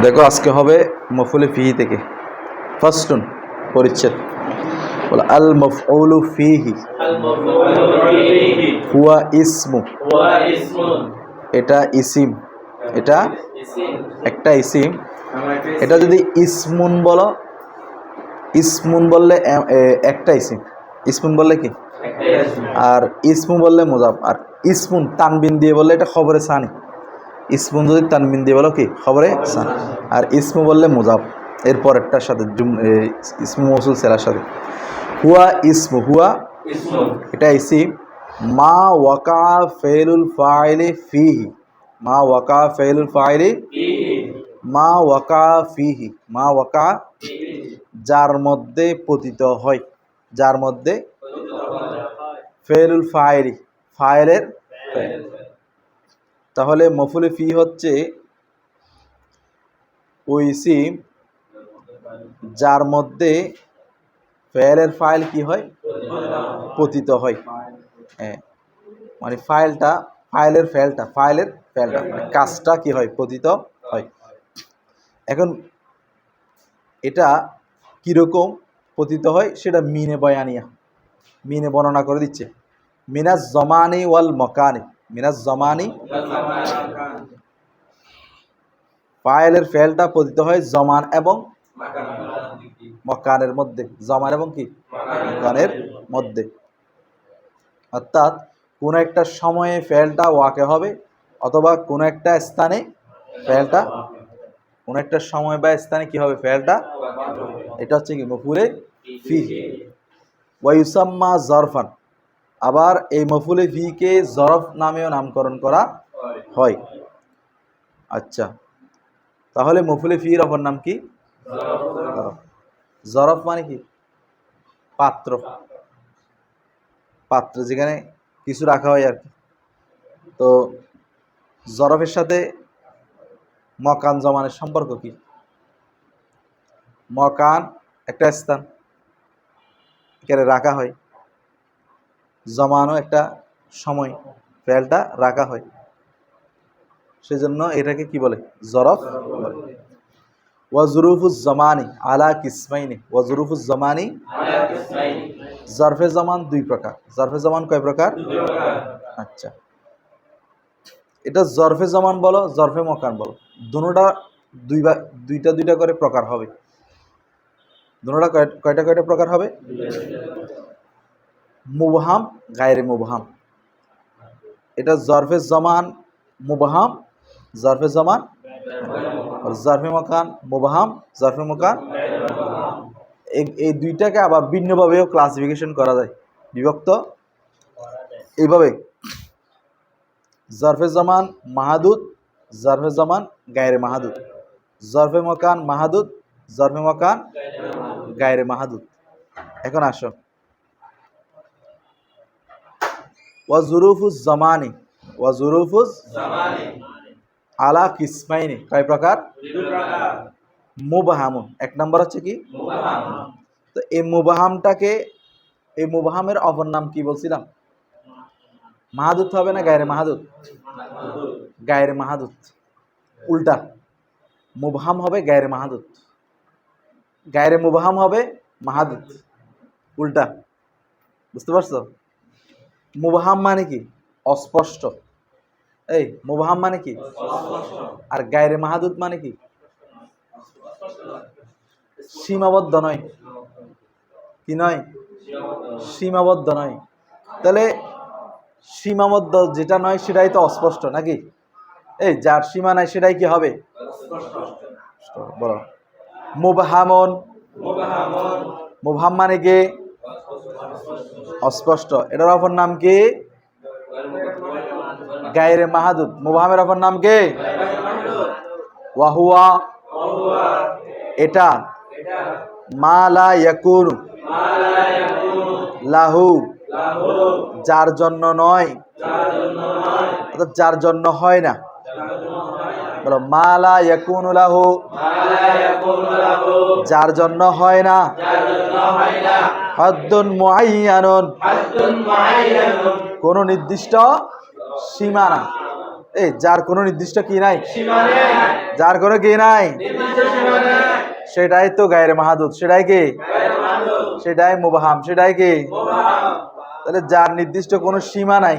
দেখো আজকে হবে মফউলে ফিহি থেকে ফার্স্টুন পরিচ্ছেদ বলে আল মফউলু ফিহি হুয়া ইসমু, এটা ইসিম, এটা একটা ইসিম। এটা যদি ইসমুন বলো, ইসমুন বললে একটা ইসিম, ইসমুন বললে কি, আর ইসমু বললে মুজাফ। আর ইসমুন তানবিন দিয়ে বললে এটা খবরে সানি। ইসমুন যদি তানবিন দিয়ে বলো কি খবরে সানি, আর ইসমু বললে মুজাফ এরপর একটার সাথে ইসমু মৌসুল সেলার সাথে। হুয়া ইসমু, হুয়া এটা ইসিম। মা ওয়াকা ফেলুল ফাইলি ফিহি, মা ওয়াকা ফেলুল ফাইলি, মা ওয়াকা ফিহি, মা ওয়াকা যার মধ্যে পতিত হয়, যার মধ্যে ফেলুল ফাইলি, ফাইলের ফেল। তাহলে মফুলে ফি হচ্ছে ওই ইসিম যার মধ্যে ফেলের ফাইল কি হয়, পতিত হয়। হ্যাঁ, মানে ফাইলটা, ফাইলের ফেলটা, ফাইলের ফেলটা মানে কাজটা কি হয়, পতিত হয়। এখন এটা কিরকম পতিত হয় সেটা মিনে বয়ানিয়া, মিনে বর্ণনা করে দিচ্ছে। মিনাজ জমানি ওয়াল মকানি, মিনাজ জমানি, ফাইলের ফেলটা পতিত হয় জমান এবং মকানের মধ্যে, জমান এবং কি মকানের মধ্যে। অর্থাৎ কোন একটা সময়ে ফেলটা ওয়াকে হবে, অথবা কোন একটা স্থানে ফেলটা, কোন একটা সময় বা স্থানে কি হবে ফেলটা, এটা হচ্ছে কি মফুলে ফিহি। ওয়া ইউসাম্মা জরফান, আবার এই মফুলে ফি কে জরফ নামেও নামকরণ করা হয়। আচ্ছা, তাহলে মফুলে ফির অপর নাম কি, জরফ। জরফ মানে কি পাত্র, পাত্র যেখানে কিছু রাখা হয় আর কি। তো জরফের সাথে মকান জমানের সম্পর্ক কি? মকান একটা স্থান, এখানে রাখা হয়, জমানো একটা সময়, ফেলটা রাখা হয়, সেজন্য এটাকে কি বলে, জরফ বলে। ওয়াজরুফুজ জমানি আলা কিসমাইনি, ওয়াজরুফুজ জমানি, জরফে জমান দুই প্রকার। জরফে জমান কয় প্রকার? আচ্ছা, এটা জরফে জমান বলো, জরফে মকান বলো, দুটোটা দুইটা দুইটা করে প্রকার হবে। দুটোটা কয়টা কয়টা প্রকার হবে? মুবহাম, গায়রে মুবহাম। এটা জরফে জমান মুবহাম, জরফে জমান, আর জরফে মকান মুবহাম, জরফে মকান। এই দুইটাকে আবার ভিন্নভাবেও ক্লাসিফিকেশন করা যায়, বিভক্ত এইভাবে: জরফে জমান মাহাদুদ, জরফে জমান গায়রে মাহাদুদ, জরফে মকান মাহাদুদ, জরফে মকান গায়রে মাহাদুদ। এখন আসো ওয়াজুরুফুজ জমানি, ওয়াজুরুফুজ আলা কিসমাইনি কয় প্রকার? মুবহামুন, এক নম্বর হচ্ছে কি মুবহাম। তো এই মুবহামটাকে, এই মুবহামের অপর নাম কি বলছিলাম? মাহাদুদ হবে না গায়রে মাহাদুদ? গায়রে মাহাদুদ। উল্টা, মুবহাম হবে গায়রে মাহাদুদ, গায়রে মুবহাম হবে মাহাদুদ, উল্টা। বুঝতে পারছো? মুবহাম মানে কি অস্পষ্ট, এই মুবহাম মানে কি, আর গায়রে মাহাদুদ মানে কি সীমাবদ্ধ নয়, কি নয়, সীমাবদ্ধ নয়। তাহলে সীমাবদ্ধ যেটা নয় সেটাই তো অস্পষ্ট নাকি? এই যার সীমা নাই সেটাই কি হবে, বলো। মুবহামন, মুবহাম মানে কি অস্পষ্ট, এটার অপর নাম কি গায়রে মাহাদুদ। মুবহামের অপর নাম কি ওয়াহুয়া, এটা মা লা ইয়াকুনু লাহু, যার জন্য নয়, অর্থাৎ যার জন্য হয় না। বলো মা লা ইয়াকুনু লাহু, যার জন্য হয় না। হাদ্দুন মুআয়্যানুন, কোন নির্দিষ্ট সীমানা, এই যার কোনো নির্দিষ্ট কি নাই, যার কোনো কি নাই, সেটাই তো গায়রে মাহাদুদ। সেটাই কি? সেটাই মুবহাম। সেটাই কি? তাহলে যার নির্দিষ্ট কোনো সীমা নাই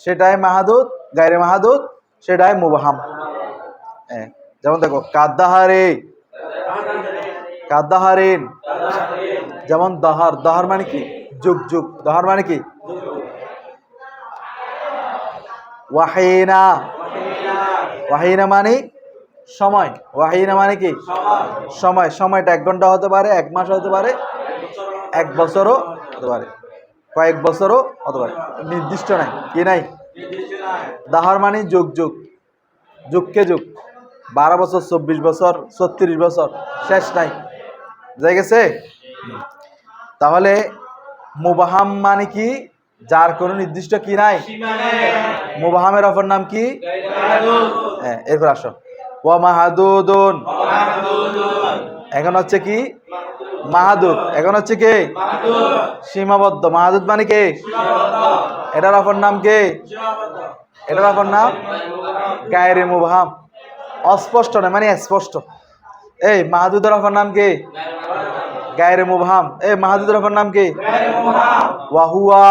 সেটাই মাহাদুদ, গায়রে মাহাদুদ সেটাই মুবহাম। যেমন দেখো কাদ্দাহারে, কাদ্দাহারিন, যেমন দহর, দহর মানে কি? যুগ যুগ। দহর মানে কি? ওয়াহিনা, ওয়াহিনা মানে সময়। ওয়াহিনা মানে কি? সময়। সময়টা 1 ঘন্টা হতে পারে, 1 মাস হতে পারে, 1 বছরও হতে পারে, কয়েক বছরও হতে পারে, নির্দিষ্ট নাই। কি নাই? দাহর মানে যুগ যুগ, যুগকে যুগ, 12 বছর, 24 বছর, 36 বছর, শেষ নাই। বুঝা গেছে? তাহলে মুবহাম মানে কি? যার কোনো নির্দিষ্ট কি নাই। মুবহামের অপর নাম কি? হ্যাঁ, এরপর আসো ওয়া মাহাদুদুন। এখন হচ্ছে কি? মাহাদুদ। এখন হচ্ছে কি? সীমাবদ্ধ। মাহাদুদ মানে কি? এটার অপর নাম কি? এটার অপর নাম গায়রে মুবহাম। অস্পষ্ট না মানে স্পষ্ট। এই মাহাদুদের অপর নাম কি? গায়রে মুবহাম। এই মাহাদুদের অপর নাম কি? ওয়াহুয়া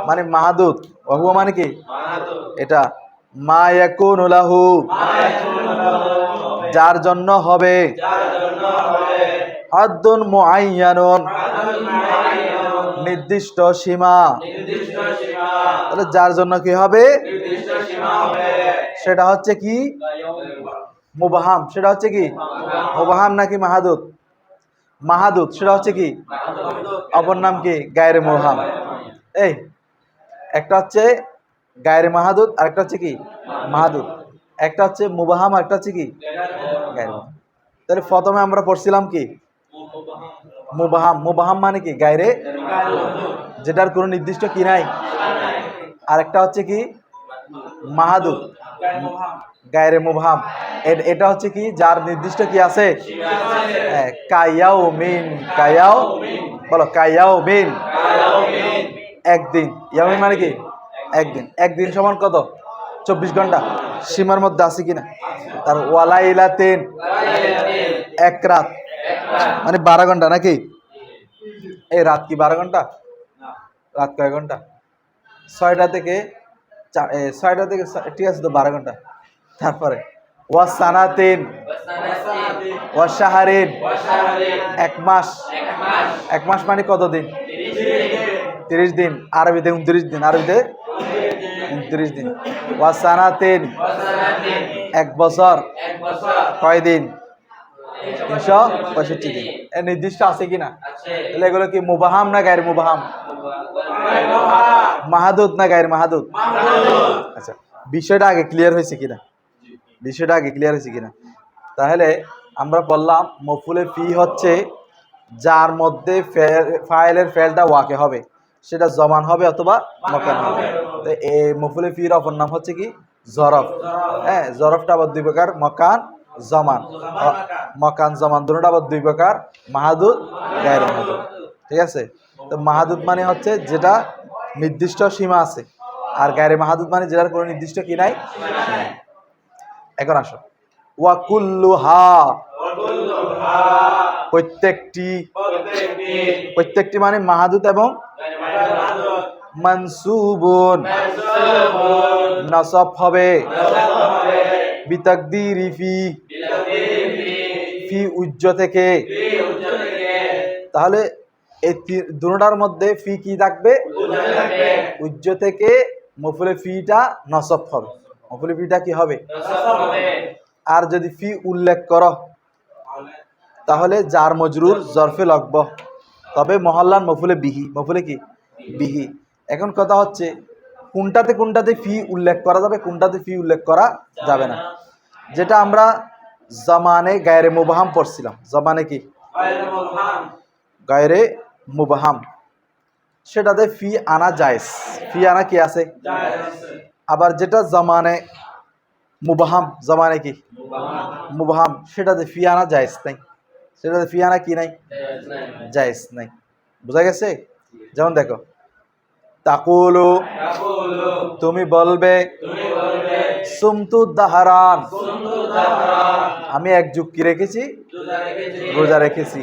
মানে মাহাদুদ। ওয়াহুয়া মানে কি? এটা মা ইয়াকুনু লাহু, যার জন্য হবে, হাদ্দুন মুআয়্যানুন, নির্দিষ্ট সীমা। তাহলে যার জন্য কি হবে? সেটা হচ্ছে কি? মুবহাম। সেটা হচ্ছে কি? মুবহাম নাকি মাহাদুদ? মাহাদুদ। সেটা হচ্ছে কি? অপর নাম কি? গায়রে মুবহাম। এই একটা হচ্ছে গায়রে মাহাদুদ, আর একটা হচ্ছে কি? মাহাদুদ। একটা হচ্ছে মুবহাম, আর একটা হচ্ছে কি? গায়রে মুবহাম। তাহলে প্রথমে আমরা পড়ছিলাম কি? মুবহাম। মুবহাম মানে কি? গায়রে, যেটার কোনো নির্দিষ্ট কি নাই। আর একটা হচ্ছে কি? মাহাদুদ, গায়রে মুবহাম। এটা হচ্ছে কি? যার নির্দিষ্ট কি আছে। কায়াও মিন, কায়াও বলো, কায়াও মিন, একদিন। ইয়ামিন মানে কি? একদিন। একদিন সমান কত? 24 ঘন্টা। সীমার মধ্যে আছে কিনা? তার ওয়ালাইলাতিন, এক রাত মানে 12 ঘন্টা নাকি? এই রাত কি 12 ঘন্টা? রাত কয় ঘন্টা? 6টা থেকে 6টা থেকে ঠিক আছে তো 12 ঘন্টা। তারপরে ওয়াসানাতিন, ওয়াশাহারিন, 1 মাস। 1 মাস মানে কত দিন? 30 দিন। আরবিতে 29 দিন। আরবিতে 29 দিন। ওয়াসানাতিন, 1 বছর। কয় দিন? 365 দিন। এর নির্দিষ্ট আছে কিনা? তাহলে এগুলো কি মুবহাম না গায়রে মুবহাম? মাহাদুদ না গায়রে মাহাদুদ? আচ্ছা, বিষয়টা আগে ক্লিয়ার হয়েছে কিনা? বিষয়টা আগে ক্লিয়ার হয়েছে কিনা? তাহলে আমরা বললাম মফউলে ফি হচ্ছে যার মধ্যে ফাইলের ফেলটা ওয়াকে হবে, সেটা জমান হবে অথবা মকান হবে। তো এই মফউলে ফির অপর নাম হচ্ছে কি? জরফ। হ্যাঁ, জরফটা আবার 2 প্রকার, মকান, জমান। মকান জমান দুটোটা আবার 2 প্রকার, মাহাদুদ, গায়রে মাহাদুদ। ঠিক আছে? তো মাহাদুদ মানে হচ্ছে যেটা নির্দিষ্ট সীমা আছে, আর গায়রে মাহাদুদ মানে যেটার কোনো নির্দিষ্ট কি নাই। এখন আসো ওয়া কুল্লুহা, প্রত্যেকটি। প্রত্যেকটি মানে মাহাদুদ এবং মানসুবুন, নাসব হবে বিতাকদিরি ফি, ফি উজ্জ থেকে। তাহলে এই দুটোটার মধ্যে ফি কি থাকবে? উজ্জ থেকে মফুলে ফিটা নসব হবে। মফুলে ফিটা কি হবে? আর যদি ফি উল্লেখ করো তাহলে জার মজরুর জরফে লাগব, তবে মহল্লান মফুলে বিহি। মফুলে কি? বিহি। এখন কথা হচ্ছে কোনটাতে কোনটাতে ফি উল্লেখ করা যাবে, কোনটাতে ফি উল্লেখ করা যাবে না। যেটা আমরা জমানে গায়রে মুবহাম পড়ছিলাম। জমানে কি? গায়রে মুবহাম। সেটাতে ফি আনা জায়েজ। ফি আনা কি আছে? আবার যেটা জমানে মুবহাম, জমানে কি? মুবহাম, সেটাতে ফি আনা জায়েজ নাই। সেটাতে ফি আনা কি নাই? জায়েজ নাই। বুঝা গেছে? যেমন দেখো তাকুলু, তুমি বলবে, সুমতু দাহারান, আমি এক যুগ কি রেখেছি, রোজা রেখেছি।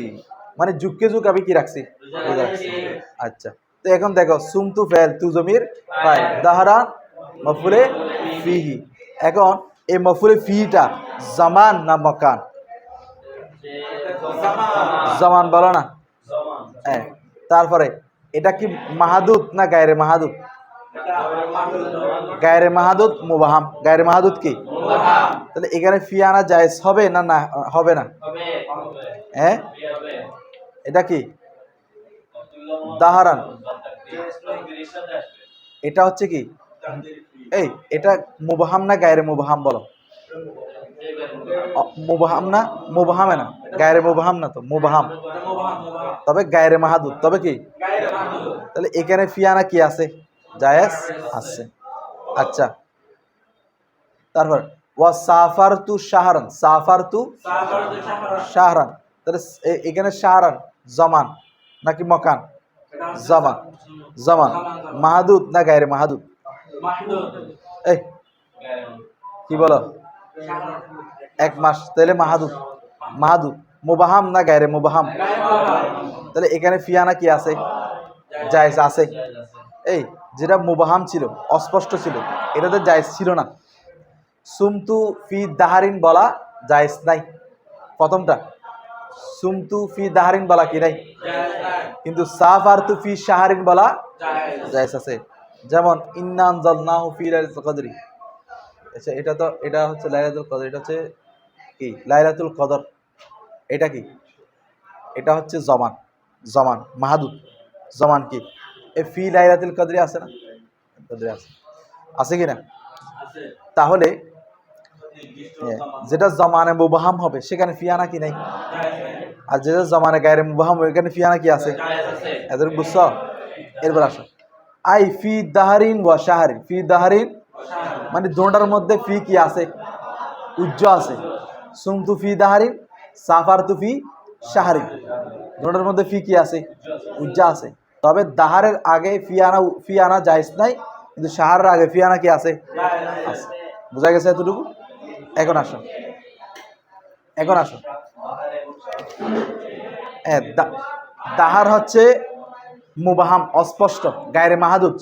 মানে যুগকে যুগ আমি কি রাখছি, রোজা রাখছি। আচ্ছা, তো এখন দেখো সুমতু ফেল তু জমির ফাইল, দাহারান মফুলে ফিহি। এখন এই মফুলে ফিটা জামান না মকান? জামান বলো না। হ্যাঁ, তারপরে এটা কি মাহাদুদ না গায়রে মাহাদুদ? গায়রে মাহাদুদ মুবাহাম। গায়রে মাহাদুদ কি? তাহলে এখানে ফি আনা জায়েজ হবে না, না হবে না? হ্যাঁ, এটা কি দাহারান, এটা হচ্ছে কি এই এটা মুবাহাম না গায়রে মুবাহাম বলো? মুবাহাম না, মুবাহামে না, গায়রে মুবাহাম না, তো মুবাহাম, তবে গায়রে মাহাদুদ, তবে কি? তাহলে এখানে ফিয়ানা কি আছে, জায়েজ আছে। আচ্ছা, তারপর ওয়া সাফারতু শাহরান, সাফারতু শাহরান, তাহলে এখানে শাহরান জমান নাকি মকান? জমান। জমান মাহাদুদ না গায়রে মাহাদুদ? এই কি বলো, এক মাস, তাহলে মাহাদুদ। মাহাদুদ মুবাহাম না গায়রে মুবাহাম? তাহলে এখানে ফিয়ানা কি আছে, জায়েজ আছে। এই যেটা মুবাহাম ছিল, অস্পষ্ট ছিল, এটাতে জায়েজ ছিল না। সুমতু ফি দাহারিন বলা জায়েজ নাই, প্রথমটা সুমতু ফি দাহারিন বলা কি নাই, কিন্তু সাফারতু ফি শাহরিন বলা জায়েজ আছে। যেমন ইন্না আনজালনাহু ফি লাইলাতুল কদরি। আচ্ছা, এটা তো এটা হচ্ছে লাইলাতুল কদর, এটা হচ্ছে কি লাইলাতুল কদর, এটা কি? এটা হচ্ছে জমান। জমান মাহাদুদ, জমান কি এই ফি লাইলাতুল কদরি আছে না? কদরি আছে, আছে কি না? তাহলে যেটা জমানে মুবাহাম হবে সেখানে ফিয়ানা কি নাই, আর যেটা জমানে গায়রে মুবাহাম হবে এখানে ফিয়ানা কি আছে? এদের বুঝছ? এরপর আসো আই ফি দাহারিন ওয়া শাহরিন। ফি দাহারিন মানে দুটার মধ্যে ফি কি আছে, উজ্জ আছে। সুমতু ফি দাহারিন, সাফারতু ফি শাহরিন, দুটার মধ্যে ফি কি আছে, উজ্জা আছে। তবে দাহারের আগে ফি আনা জায়েজ নাই, কিন্তু শাহরের আগে ফি আনা কি আছে, আছে। বোঝা গেছে এতটুকু? এখন আসো, এখন আসো। দাহার হচ্ছে মুবাহাম, অস্পষ্ট, গায়রে মাহাদুদ,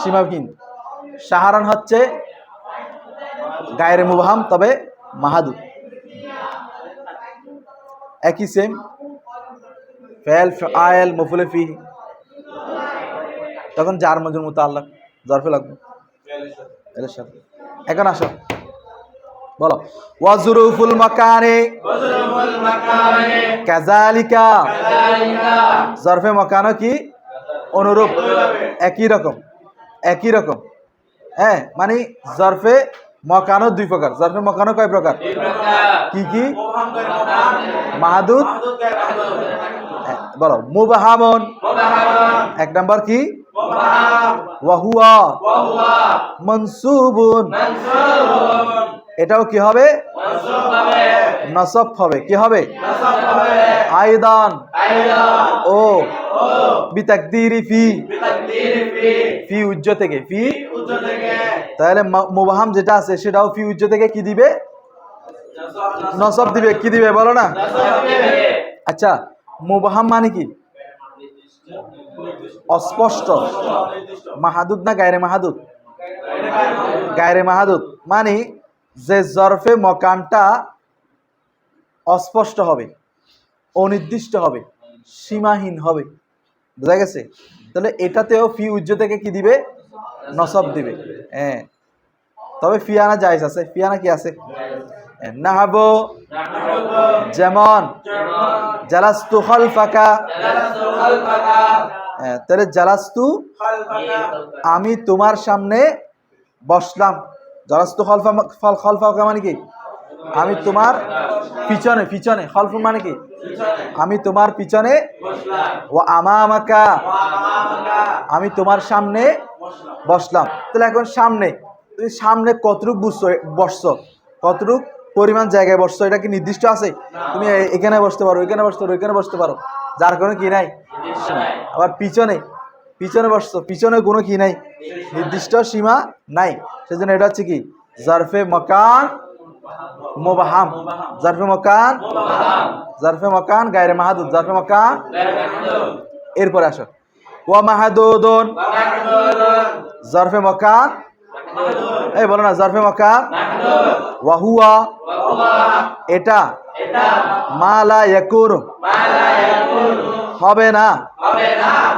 সীমাহীন। শাহরান হচ্ছে গায়রে মুবাহাম তবে মাহাদুদ, একই সেম। ফেল ফাইল মফুলে ফি, তখন জার মজরুর মুতাআল্লাক জরফে লাগবে এর সাথে। এখন আসো বলো ওয়াজরুফুল মাকানে কাযালিকা, জরফে মাকানো কি অনুরূপ, একই রকম, একই রকম। হ্যাঁ, মানে জরফে মকানো দুই প্রকার। জরফে মকানো কয় প্রকার, কি কি? মাহাদুদ, বলো মুবাহামুন, এক নাম্বার কি? ওয়াহুয়া মানসুবুন, এটাও কি হবে, নসব হবে। কি হবে? আইদান ও বিতাকদিরি ফি, ফি উজ্জ থেকে, ফি তাহলে মুবাহাম যেটা আছে সেটাও ফি উজ্জ থেকে কি দিবে, নসব দিবে। কি দিবে বলো না? আচ্ছা, মুবাহাম মানে কি? অস্পষ্ট। মাহাদুদ না গায়রে মাহাদুদ? গায়রে মাহাদুদ মানে যে জরফে মকানটা অস্পষ্ট হবে, অনির্দিষ্ট হবে, সীমাহীন হবে। বোঝা গেছে? তাহলে এটাতেও ফি উজ্জ থেকে কি দিবে, নসব দিবে। হ্যাঁ, তবে ফিয়ানা জায়েজ আছে। ফিয়ানা কি আছে? নাহাবু, যেমন জালাস্তু খালফাকা, তাহলে জালাস্তু আমি তোমার সামনে বসলাম। জালাস্তু খালফাকা মানে কি? আমি তোমার পিছনে, পিছনে। খালফ মানে কি? আমি তোমার পিছনে। ও আমামাকা, আমি তোমার সামনে বসলাম। তাহলে এখন সামনে, তুমি সামনে কতটুক বসছো, কতটুক পরিমাণ জায়গায় বসছো, এটা কি নির্দিষ্ট আছে? তুমি এখানে বসতে পারো, এখানে বসতে পারো, এখানে বসতে পারো, যার কোনো কি নাই। আবার পিছনে, পিছনে বসছো, পিছনে কোনো কি নাই, নির্দিষ্ট সীমা নাই। সেজন্য এটা হচ্ছে কি জারফে মকান মুবহাম, জারফে মকান, জারফে মকান গায়রে মাহাদুদ, জারফে মকান। এরপরে আসো ওয়া মাহাদুদুন, জারফে মকান, এই বলো না জারফে মকান। ওয়া হুয়া, এটা। মা লা ইয়াকুনু, হবে না।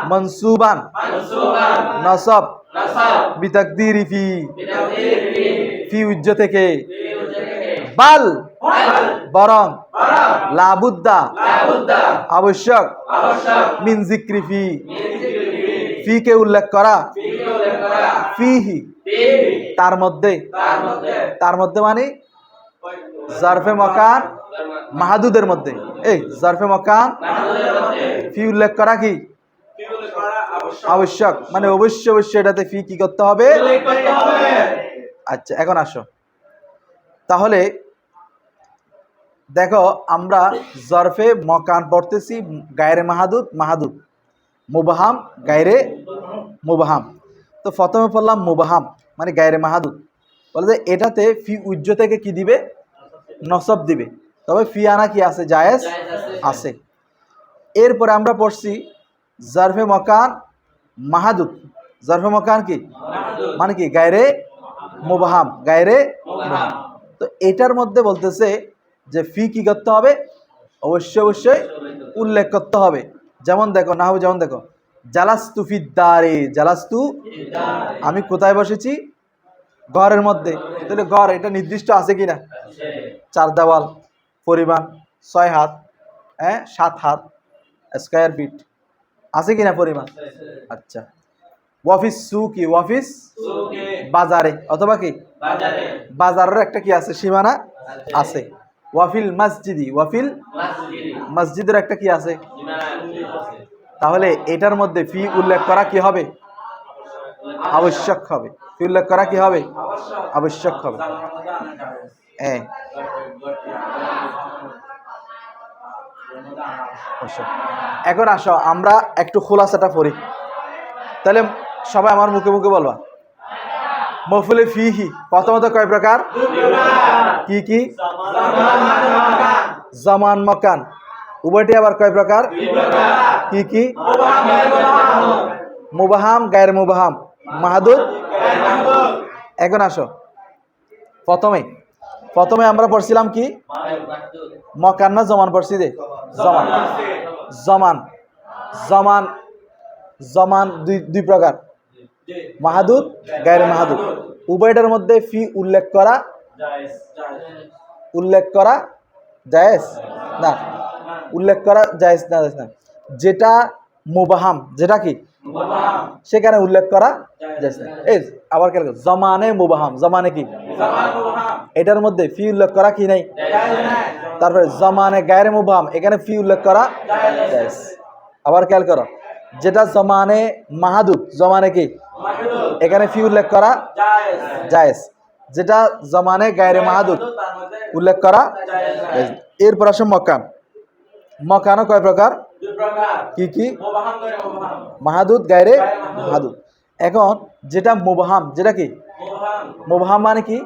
মনসুবান, নসব। বিতাকদিরি ফি, ফি উজ্জ থেকে। বাল, বরং। লাবুদ্দা, আবশ্যক। মিন জিক্রি ফি, ফি কে উল্লেখ করা। ফিহি, তার মধ্যে। তার মধ্যে মানে জারফে মকান মাহাদুদের মধ্যে। এই জারফে মকান ফি উল্লেখ করা কি আবশ্যক, মানে অবশ্যই অবশ্যই এটাতে ফি কি করতে হবে। আচ্ছা এখন আসো তাহলে দেখো আমরা জরফে মকান পড়তেছি গায়রে মাহাদুদ, মাহাদুদ, মুবহাম, গায়রে মুবহাম। তো প্রথমে পড়লাম মুবহাম মানে গায়রে মাহাদুদ, বলে যে এটাতে ফি উজ্জ থেকে কি দিবে, নসব দিবে, তবে ফি আনা কি আছে, জায়েজ আছে। এরপরে আমরা পড়ছি জরফে মকান মাহাদুদ, জরফে মকান কি মানে কি গায়রে মুবহাম, গায়রে মুবহাম। তো এটার মধ্যে বলতেছে যে ফি কি করতে হবে, অবশ্যই অবশ্যই উল্লেখ করতে হবে। যেমন দেখো নাহু, যেমন দেখো জালাস্তু ফিদ দারে, জালাস্তু আমি কোথায় বসেছি, ঘরের মধ্যে। তাহলে ঘর এটা নির্দিষ্ট আছে কিনা, 4 দেওয়াল, পরিমাণ 6 হাত, 7 হাত, স্কয়ার ফিট আছে কিনা পরিমাণ। আচ্ছা ওয়াফিস সুকি, ওয়াফিস বাজারে, অথবা কি বাজারের একটা কি আছে, সীমানা আছে। ওয়াফিল মসজিদি, ওয়াফিল মসজিদের একটা কি আছে। তাহলে এটার মধ্যে ফি উল্লেখ করা কি হবে, আবশ্যক হবে। ফি উল্লেখ করা কি হবে, আবশ্যক হবে। এখন আসো আমরা একটু খোলাসাটা পড়ি, তাহলে সবাই আমার মুখে মুখে বলবা। মফুলে ফিহি প্রথমত কয় প্রকার, কি কি, জামান মকান, উভয়টি আবার কয় প্রকার, কি কি, মুবহাম, গায়রে মুবহাম, মাহাদুদ। এখন আসো প্রথমে আমরা পড়ছিলাম কি, মকান না জমান পড়ছি, যে জমান, জমান, জমান, জমান দুই প্রকার, মাহাদুদ, গায়রে মাহাদুদ। উভয়টার মধ্যে ফি উল্লেখ করা, উল্লেখ করা জায়েজ না, উল্লেখ করা জায়েজ না, জায়েজ না। যেটা মুবহাম, যেটা কি সেখানে উল্লেখ করা জায়েজ না। এই আবার কেন জমানে মুবহাম, জমানে কি, এটার মধ্যে ফি উল্লেখ করা কি নাই। তারপরে জমানে গায়রে মুবহাম, এখানে ফি উল্লেখ করা জায়েজ। আবার খেয়াল করো, যেটা জমানে মাহাদুদ, জমানে কি এখানে ফি উল্লেখ করা জায়েজ, যেটা জমানে গায়রে মাহাদুদ উল্লেখ করা জায়েজ। এরপর আসে মকান, মকানও কয় প্রকার, কি কি, মাহাদুদ, গায়রে মাহাদুদ। এখন যেটা মুবহাম, যেটা কি মুবহাম মানে কি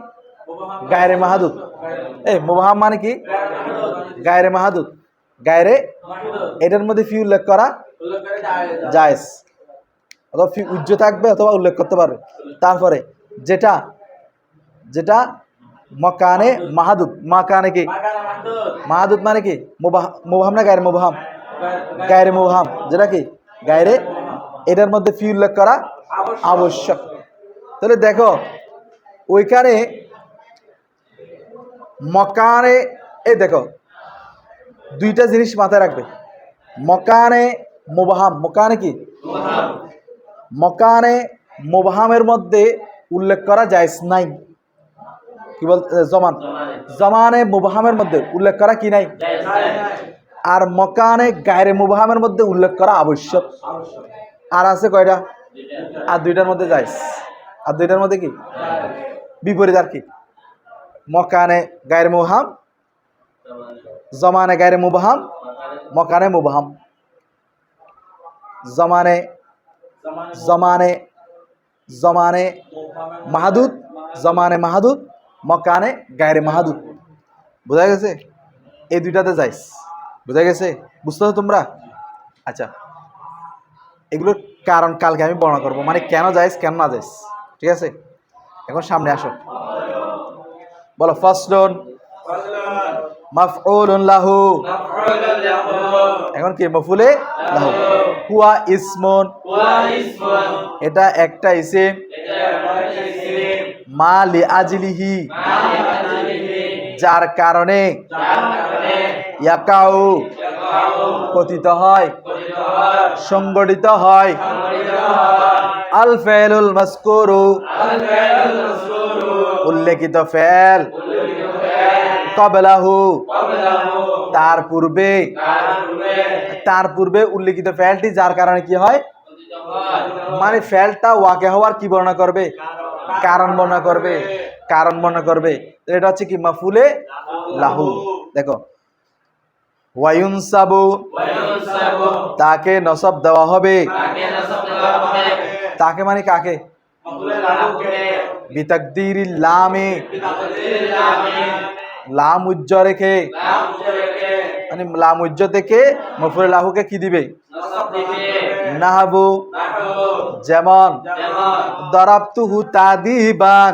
গায়রে মাহাদুদ, এই মুবহাম মানে কি গায়রে মাহাদুদ, গায়রে, এটার মধ্যে ফি উল্লেখ করা জায়েজ, অথবা ফি উজ্জ থাকবে অথবা উল্লেখ করতে পারবে। তারপরে যেটা যেটা মকানে মাহাদুদ, মাকানে কি মাহাদুদ মানে কি মুবহাম না গায়রে মুবহাম, গায়রে মুবহাম, যেটা কি গায়রে, এটার মধ্যে ফি উল্লেখ করা আবশ্যক। তাহলে দেখো ওইখানে মকানে, এই দেখো দুইটা জিনিস মাথায় রাখবে, মকানে মুবহাম, মকানে কি মকানে মুবহামের মধ্যে উল্লেখ করা জায়েজ নাই, কি বল, জমান, জমানে মুবহামের মধ্যে উল্লেখ করা কি নাই, আর মকানে গায়রে মুবহামের মধ্যে উল্লেখ করা আবশ্যক। আর আছে কয়টা, আর দুইটার মধ্যে জায়েজ, আর দুইটার মধ্যে কি বিপরীত, আর কি মকানে গায়রে মুবহাম, জমানে গায়রে মুবহাম, মকানে মুবহাম, জমানে জমানে জমানে মাহাদুদ, জমানে মাহাদুদ, মকানে গায়রে মাহাদুদ। বোঝা গেছে? এই দুইটাতে যাইস। বোঝা গেছে? বুঝতে তোমরা? আচ্ছা, এগুলোর কারণ কালকে আমি বর্ণনা করবো, মানে কেন যাইস কেন না যাইস। ঠিক আছে, এখন সামনে আসো, বলো ফাসলুন মাফউলুন লাহু। এখন কি মাফউলে লাহু? হুয়া ইসমুন, এটা একটা ইসিম, মা লিআজলিহি, যার কারণে, ইয়াকাউ, পতিত হয়, সংগঠিত হয়, আল ফাইলুল মাযকুরু, উল্লেখিত ফেল, ক্বাবলাহু, তার পূর্বে, তার পূর্বে উল্লেখিত ফেলটি যার কারণে কি হয়, মানে ফেলটা ওয়াকে হওয়ার কি বর্ণনা করবে, কারণ বর্ণনা করবে, কারণ বর্ণনা করবে। এটা হচ্ছে কি মাফউলে লাহু। দেখো, ওয়ায়ুনসাবু, তাকে নসব দেওয়া হবে, তাকে মানে কাকে, বিতাকদীরিল লামে, লাম উজ্জ রেখে, মানে লাম উজ্জ থেকে মাফউলে লাহুকে কি দিবে, নাহাবু, যেমন দারাবতুহু তাদিবান,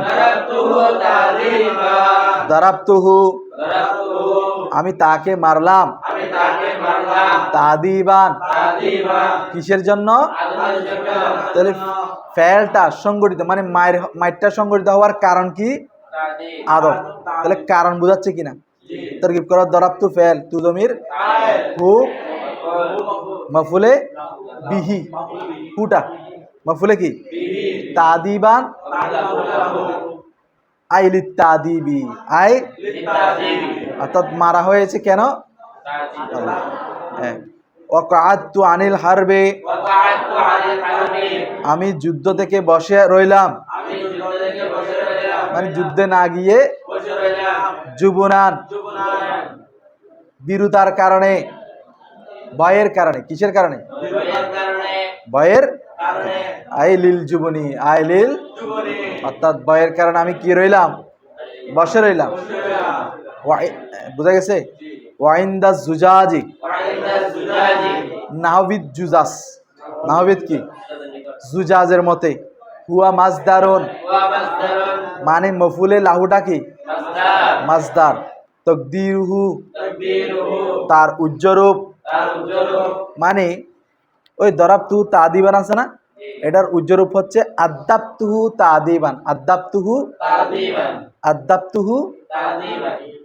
দারাবতুহু, আমি তাকে মারলাম, তাদিবান, কিসের জন্য, তাহলে ফেলটা সংগঠিত, মানে মাইরটা সংগঠিত হওয়ার কারণ কি, আদব। তাহলে কারণ বোঝাচ্ছে কিনা, তারকিব করো, দারাবতু ফেল, তু জমির, হু মাফউলে বিহি, হুটা মাফউলে কি, তাদিবান, আই লিত্তাদিবি, আই, অর্থাৎ মারা হয়েছে কেন, হ্যাঁ। ওয়াকাআতু আনিল হারবে, আমি যুদ্ধ থেকে বসে রইলাম, মানে যুদ্ধে না গিয়ে, জুবুনান, বিরুতার কারণে, ভয়ের কারণে, কিসের কারণে, ভয়ের, আইলিল জুবনি, আইলিল, অর্থাৎ ভয়ের কারণে আমি কি রইলাম, বসে রইলাম। বুঝা গেছে? ওয়াইন্দা জুজাজি, নাহবিদ জুজাস, নাহবিদ কি, জুজাজের মতে, হুয়া মাজদারুন, মানে মাফউলে লাহুটা কি, মাজদার, তাকদীরুহু, তার উজ্জরূপ, মানে ওই দরাবতুহু তাদিবান আছে না, এটার উজ্জরূপ হচ্ছে আদাবতুহু তাদিবান, আদাবতুহু, আদাবতুহু,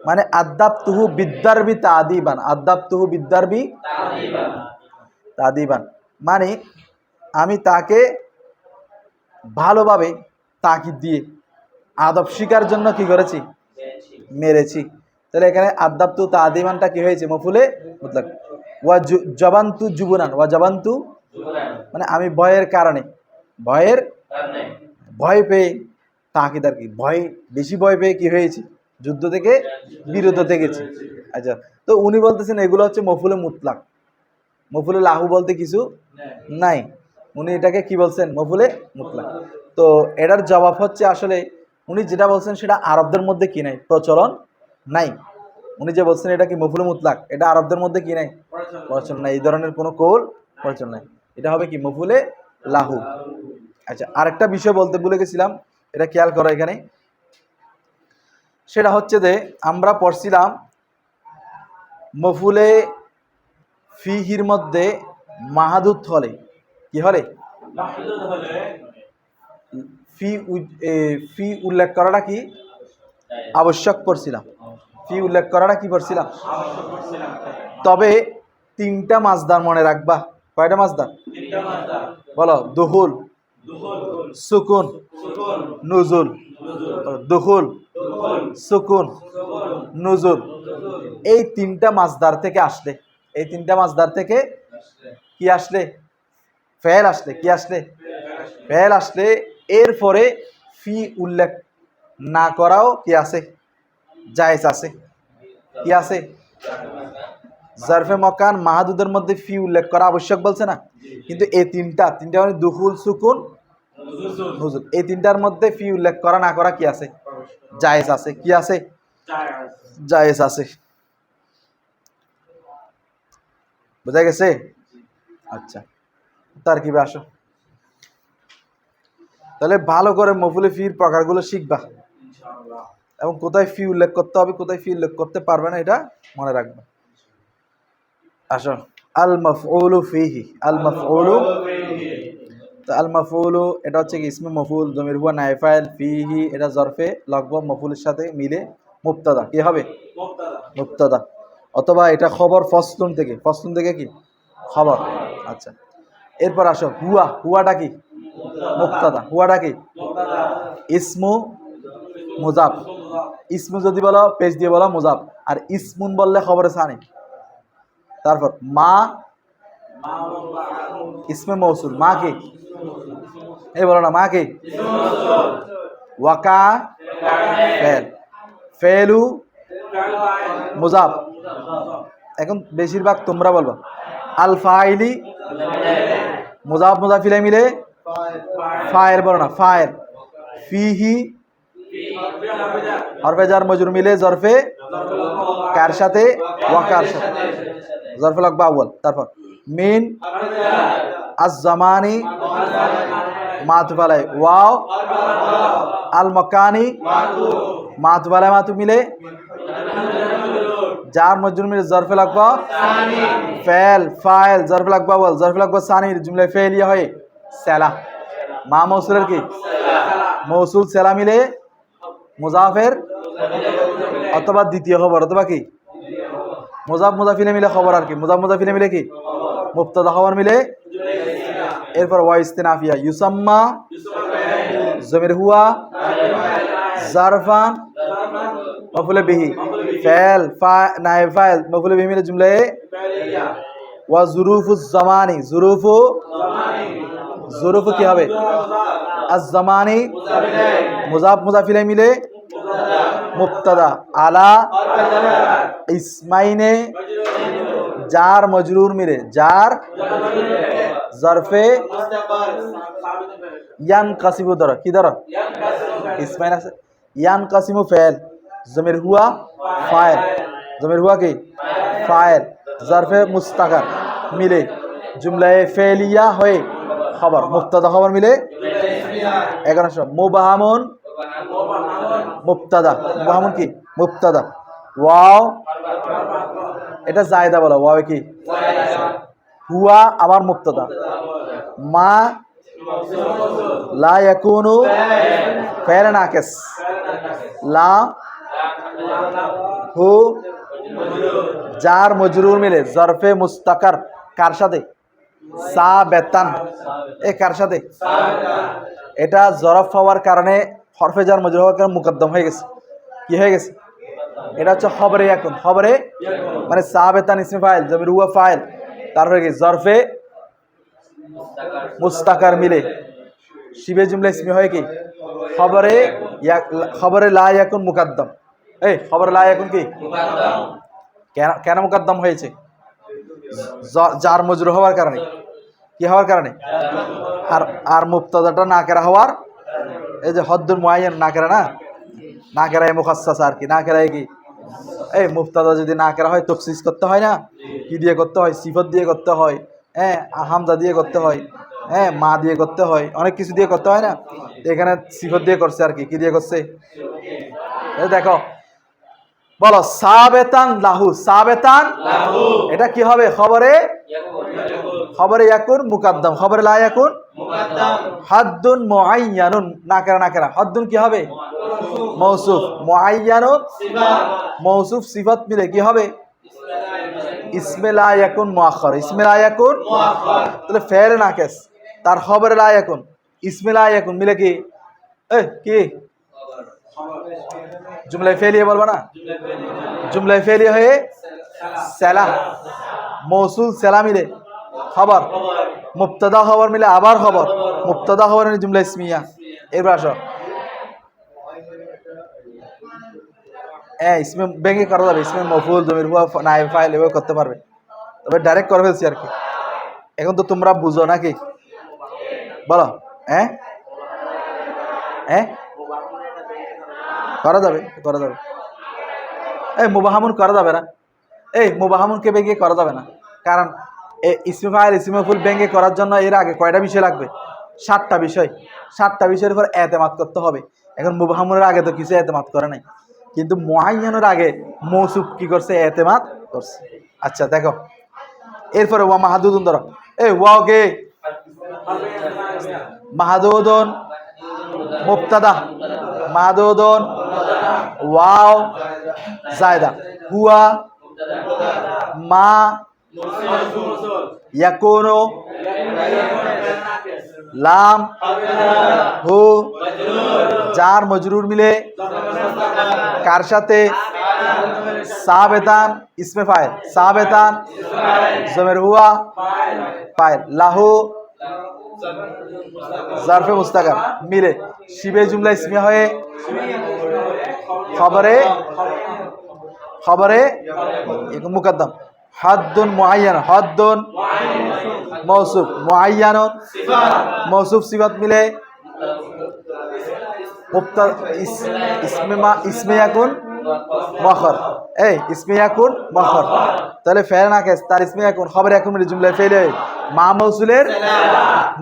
মানে আদাবতুহু বিদ্দারবি তাদিবান, আদাবতুহু বিদ্দারবি তাদিবান, মানে আমি তাকে ভালোভাবে তাকিদ দিয়ে আদব শিকার জন্য কি করেছি, মেরেছি। তাহলে এখানে আদাবতু তাদিবানটা কি হয়েছে, মাফউলে মুতলাক। ওয়া জাবান্তু জুবুনান, ওয়া জাবান্তু, মানে আমি ভয়ের কারণে, ভয়ের, ভয় পেয়ে, তাকিদার কি, ভয়, বেশি ভয় পেয়ে কি হয়েছে, যুদ্ধ থেকে বিরত থেকেছি। আচ্ছা, তো উনি বলতেছেন এগুলো হচ্ছে মাফউলে মুতলাক, মাফউলে লাহু বলতে কিছু নাই, উনি এটাকে কি বলছেন, মাফউলে মুতলাক। তো এটার জবাব হচ্ছে, আসলে উনি যেটা বলছেন সেটা আরবদের মধ্যে কি নাই, প্রচলন নাই। উনি যে বলছেন এটা কি মাফউলে মুতলাক, এটা আরবদের মধ্যে কি নাই, প্রচলন নাই, এই ধরনের কোনো কৌল প্রচলন নাই, এটা হবে কি মাফউলে লাহু। আচ্ছা, আরেকটা বিষয় বলতে ভুলে গেছিলাম, এটা খেয়াল করো এখানে, সেটা হচ্ছে যে আমরা পড়ছিলাম মাফউলে ফিহির মধ্যে মাহাদুদ হলে কি হলে, ফি উল্লেখ করাটা কি আবশ্যক পড়ছিলাম, ফি উল্লেখ করাটা কি পড়ছিলাম। তবে তিনটা মাজদার মনে রাখবা, কয়টা মাজদার বলো, দুহুল, সুকুন, নুজুল, দুহুল, সুকুন, নুজুল, এই তিনটা মাজদার থেকে আসলে, এই তিনটা মাজদার থেকে কি আসলে, ফেল আসলে, কি আসলে, ফেল আসলে, এরপরে ফি উল্লেখ না করাও কি আছে, জায়েজ আছে, কি আছে, জারফে মকান মাহাদুদের মধ্যে ফি উল্লেখ করা আবশ্যক বলছে না, কিন্তু এই তিনটা মানে দুহুল, সুকুন, নুজুল, এই তিনটার মধ্যে ফি উল্লেখ করা না করা কি আছে, জায়েজ আছে, কি আছে? জায়েজ আছে। বোঝা গেছে? আচ্ছা, তার কি আসো, তাহলে ভালো করে মফুলে ফির প্রকারগুলো শিখবা এবং কোথায় ফি উল্লেখ করতে হবে, কোথায় ফি উল্লেখ করতে পারবে না, এটা মনে রাখবে। আসো, আল মাফউলু ফিহি, আল মাফউলু, তো আল মাফউলু এটা হচ্ছে কি ইসমে মফউল, জমির হুয়া নায়েব ফাইল, ফিহি এটা জরফে লগব মফউলের সাথে মিলে মুবতাদা, কি হবে? মুবতাদা। অথবা এটা খবর ফসলুন থেকে, ফসলুন থেকে কি খবর। আচ্ছা, এরপর আসো হুয়া, হুয়াটা কি? মুবতাদা। হুয়াটা কি? ইসমু মুজাফ। ইসমু যদি বলো পেজ দিয়ে বলো মুজাফ, আর ইসমুন বললে খবরে সানি। তারপর মা, ইসমে মৌসুল, মা কি? এই বলো না, মা কি? ওয়াকা ফেল, ফেলু মুজাফ। এখন বেশিরভাগ তোমরা বলবো আল ফাইলি মুজাফ মুজাফিলে মিলে ফায়ের, বলো না ফায়ের। ফিহি হরফে জার মজরুর মিলে জরফে কার সাথে? ওয়াকার সাথে, জরফে লাগবা আউয়াল। তারপর মিন আজ জামানি মাতুফালাই, ওয়াও আল মকানি মাতুফালাই, মাতু মিলে জার মজরুর মিলে জরফে লাগবা ফেল, ফাইল জরফে লাগবা আউয়াল, জরফে লাগবা সানির জুমলায় ফেলিয়া হয় সেলা। মা মৌসুলের কি? মৌসুল সেলা মিলে মুজাফের অথবা দ্বিতীয় খবর, অথবা কি মুজাফ মুজাফিলে মিলে খবর, আর কি মুজাফ মুজাফিলে মিলে কি মুবতাদা খবর মিলে। এরপর ওয়া ইস্তিনাফিয়া ইউসাম্মা জমির হুয়া জারফান মফুলে বিহি ফেল নায়েব ফাইল মফুলে বিহি মিলে জুমলায়ে। ওয়া জুরুফুজ জামানি, জুরুফু, জুরুফু কি হবে? আজ জামানি মুজাফ মুজাফিলে মিলে মুবতাদা আলা ইসমাইনে জার মজরুর মিলে জার জরফে ইয়ান কাসিমু ধরো, কি ধরো? ইসমাইন আছে, ইয়ান কাসিমু ফেল জমির হুয়া ফাইল, জমির হুয়া কি ফাইল, জরফে মুস্তাকার মিলে জুমলায়ে ফেলিয়া হয়ে খবর, মুবতাদা খবর মিলে। 11 মুবাহামুন মুবতাদা, মুবাহামুন কি মুবতাদা। ওয়াও এটা জায়দা বলো, ওয়াও কি? হুয়া আবার মুবতাদা। মা লা ইয়াকুনু ফাইল নাকিস, লা হু জার মজরুর মিলে জরফে মুস্তাকার কার সাথে? সাবেতান, এ কার সাথে? এটা জরফ হওয়ার কারণে হরফে জার মজরুর হওয়ার কারণে মুকদ্দম হয়ে গেছে, কি হয়ে গেছে? এটা হচ্ছে খবরে ইয়াকুন, খবরে মানে সাবেতান ইসমে ফাইল জমির হুয়া ফাইল, তারপরে কি জরফে মুস্তাকার মিলে শিবে জুমলা ইসমে হয় কি খবরে, খবরে লা ইয়াকুন মুকদ্দম। এই খবরে লা ইয়াকুন কি কেন মুকদ্দম হয়েছে? জার মজরুর হওয়ার কারণে, কি হওয়ার কারণে? আর মুবতাদাটা নাকেরা হওয়ার, এই যে হদ্দুল মুআয়্যান নাকেরা না, নাকেরায়ে মুখাসসাস আর কি, নাকেরায়ে কি এই মুবতাদা যদি নাকেরা হয় তখসিস করতে হয় না, কি দিয়ে করতে হয়? সিফত দিয়ে করতে হয়, হ্যাঁ হামজা দিয়ে করতে হয়, হ্যাঁ মা দিয়ে করতে হয়, অনেক কিছু দিয়ে করতে হয় না। এখানে সিফত দিয়ে করছে আর কি, কি দিয়ে করছে? দেখো বলো সাবেতান লাহু, সাবেতান লাহু এটা কি হবে? খবরে, খবরে ইয়াকুন মুকদ্দম, খবরে লা ইয়াকুন মুকদ্দম। হাদ্দুন মুআয়্যানুন নাকেরা, নাকেরা হাদ্দুন কি হবে? মৌসুফ, মুআয়্যানুন সিফাত, মৌসুফ সিফাত মিলে কি হবে? ইসমে লা ইয়াকুন মুআখখার, ইসমে লা ইয়াকুন মুআখখার। তাহলে ফেল নাকিস তার খবরে লা ইয়াকুন ইসমে লা ইয়াকুন মিলে কি কি জুমলায় ফেলিয়ে বলবো না, জুমলায় ফেলিয়ে হয়ে সেলা মৌসুল সেলা মিলে খবর, মুবতাদা খবর মিলে আবার খবর, মুবতাদা খবর মিলে জুমলা ইসমিয়া। এরপর আসো ইসমে ভেঙে করা যাবে, ইসমে মফুল জমির হুয়া নায়েব ফাইল এভাবে করতে পারবে, তবে ডাইরেক্ট করে ফেলছি আর কি। এখন তো তোমরা বুঝো নাকি বলো? করা যাবে, করা যাবে। এই মুবাহামুন করা যাবে না, এই মুবাহামুনকে ভেঙে করা যাবে না, কারণ ইসমে ফাইল ইসমে মফউল ভেঙে করার জন্য এর আগে কয়টা বিষয় লাগবে? 7টা বিষয়। 7টা বিষয়ের উপর এতেমাদ করতে হবে। এখন মুবাহামুনের আগে তো কিছু এতেমাদ করে নাই, কিন্তু মুআয়্যানের আগে মৌসুফ কি করছে? এতেমাদ করছে। আচ্ছা দেখো, এরপরে ওয়া মাহাদুদুন ধরো, এই ওয়াও কে মাহাদুদুন মুবতাদা, মাহাদুদুন ওয়াও জায়দা, হুয়া মা ইয়াকুনু লাম হু জার মজরুর মিলে কার সাথে? সাবেতান ইসমে ফাইল, সাবেতান জমির হুয়া ফাইল, লাহু জারফে মুস্তাকার মিলে শিবে জুমলা ইসমিয়া হয়ে খবরে খবরে মুকদ্দম। হাদ্দুন মুআয়্যান, হাদ্দুন মৌসুফ, মুআয়্যানুন মৌসুফ সিফাত মিলে ইসমে ইয়াকুন মুআখার, এই ইসমে ইয়াকুন মুআখার, তাহলে ফেল নাকিস তার ইসমে ইয়াকুন খবর ইয়াকুন মিলে জুমলা ফেলে মা মৌসুলের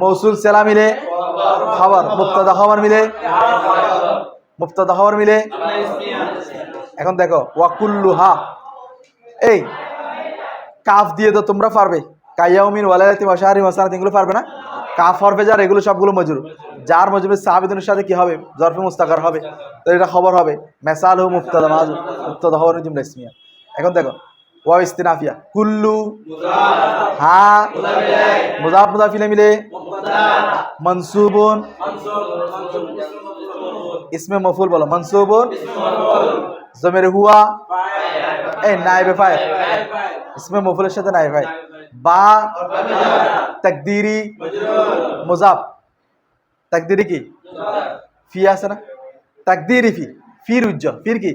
মৌসুল সেলা মিলে খবর, মুবতাদা খবর মিলে মুবতাদা খবর মিলে। এখন দেখো ওয়াকুল্লুহা, এই কাফ দিয়ে তো তোমরা পারবে, কাইয়াউমিন ওয়ালাইলাতি ওয়া শাহরি ওয়া সানাতিন, এগুলো পারবে না? কাফ হরফে জার, এগুলো সবগুলো মজরুর। জার মজরুর সাহাবিদের সাথে কি হবে? জরফে মুস্তাকার হবে, তো এটা খবর হবে। মেসাল হু মুবতাদা মাযুর, মুবতাদা খবর জুমলা ইসমিয়া। এখন দেখো ওয়া ইস্তিনাফিয়া, কুল্লু হা মুযাফ মুযাফ ইলাইহি মিলে মানসুবুন ইসমে মফউল বলো, মানসুবুন জমির হুয়া এই নায়েবে ফাইল, ইসমে মফউলের সাথে নায়েবে ফাইল, বা তাকদীরি মুযাফ, তাকদীরি কি? ফি আছে না? তাকদীরি ফি, ফির উজ্জ, ফির কি?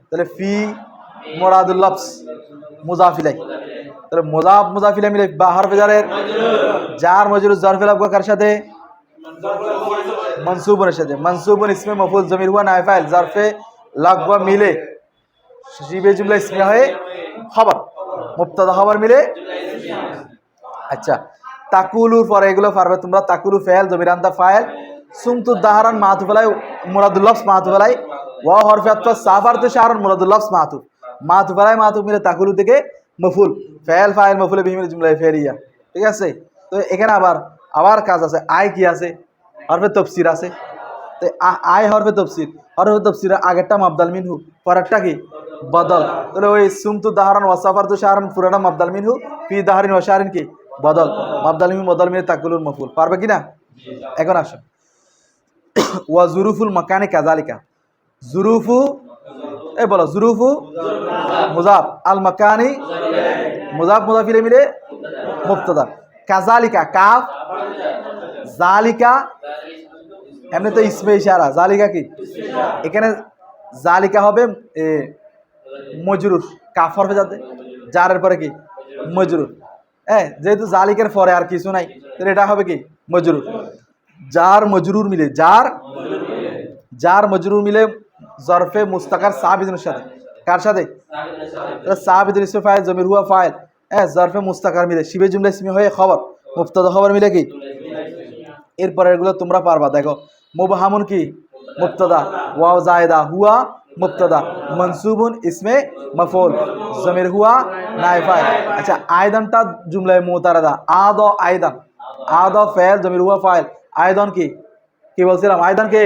তাহলে ফি মুরাদুল লফজ মুযাফ ইলাইহি, তাহলে মুযাফ মুযাফ ইলাইহি মিলে বা হরফে জারের জার মজরুর জরফে লাগবে কার সাথে? মানসুবুনের সাথে। মানসুবুন ইসমে মফউল জমির হুয়া নায়েবে ফাইল জরফে লাগবা মিলে শিবে জুমলা ইসমিয়া হয়ে খবর, মুবতাদা খবর মিলে। আচ্ছা তাকুলুর পরে এগুলো পারবে তোমরা, তাকুলু ফেল জমির আনতা ফাইল, সুমতু দাহারান মাতুফ আলাই মুরাদুল লফজ মাতুফ আলাই, ওয়া হরফে আতফা সাফারতু শাহরুন মুরাদুল লফজ মাতুফ, মাতুফ আলাই মাতুফ মিলে তাকুলু থেকে মফউল, ফেল ফাইল মফউলে বিহি মিলে জুমলা ফেরিয়া। ঠিক আছে, তো এখানে আবার কাজ আছে। আয় কি আছে? হরফে তাফসীর আছে। তো আয় হরফে তাফসীর, হরফে তাফসীরের আগেরটা মাবদাল মিনহু, পরেরটা কি? বদল। তাহলে ওই সুমতু দাহারান ওয়া সাফারতু শাহরুন পুরাটা মাবদাল মিনহু, ফি দাহারিন ওয়া শাহরিন কি? বদল। মাবদাল মিনহু বদল মিলে তাকুলুর মফউল, পারবে কিনা? এখন আসো ওয়া জুরুফুল মাকানি কাযালিকা, জুরুফু এই বলো জুরুফু মুযাফ, আল মাকানি মুযাফ মুযাফ ইলাইহি মিলে মুবতাদা, কাযালিকা কাফ, জালিকা এমনি তো ইসমে ইশারা, জালিকা কি? এখানে জালিকা হবে মজরুর, কাফ হরফে যাতে জারের পরে কি? মজরুর। যেহেতু জালিকার পরে আর কিছু নাই, তাহলে এটা হবে কি? মজরুর। জার মজরুর মিলে জার মজরুর মিলে জরফে মুস্তাকার সাবিদের সাথে, কার সাথে? সাবিদের ইসমে ফাইল জমির হুয়া ফাইল, জরফে মুস্তাকার মিলে শিবে জুমলা ইসমি হয়ে খবর, মুবতাদা খবর মিলে কি? এরপরে এগুলো তোমরা পারবা। দেখো মুবহামুন কি? মুবতাদা, ওয়াও জায়দা হুয়া মুবতাদা, মানসুবুন ইসমে মফউল জমির হুয়া নায়েব ফাইল। আচ্ছা আয়দানটা জুমলায় মুতারাদা, আদ আয়দান, আদ ফাইল জমির হুয়া ফাইল, আয়দান কি বলছিলাম? আয়দান কে?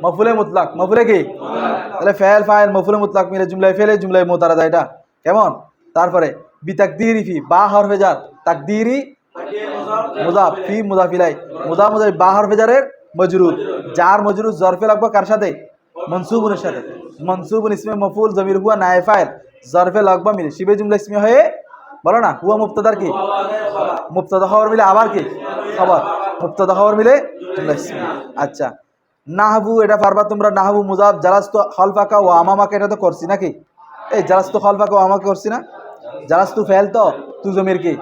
মফউলে মুতলাক, মফউলে কি? তাহলে ফাইল ফাইল মফউলে মুতলাক মিলে জুমলায় ফেলে জুমলায় মুতারাদা, এটা কেমন? তারপরে বিতাকদীরি ফি, বা হরফে জার, তাকদীরি মুযাফ, ফি মুযাফ ইলাইহি, মুযাফ মুযাফ বা হরফে জারের মজরুর, জার মজরুর জরফে লাগবে কার সাথে? মানসুবুনের সাথে। মানসুবুন ইসমে মফউল জমির হুয়া নায়েব ফাইল জরফে লাগবা মিলে শিবে জুমলা ইসমি হয়ে বলো না হুয়া মুবতাদার কি? মুবতাদা খবর মিলে আবার কি? খবর, মুবতাদা খবর মিলে জুমলা ইসমি। আচ্ছা নাহবু এটা পারবা তোমরা, নাহবু মুযাফ জালাস্তু খালফাকা ওয়া আমামাকা, এটা তো করছি নাকি? এই জালাস্তু খালফাকা ওয়া আমামাকা করছি না? জালাস্তু ফেল তো তু জমির কি?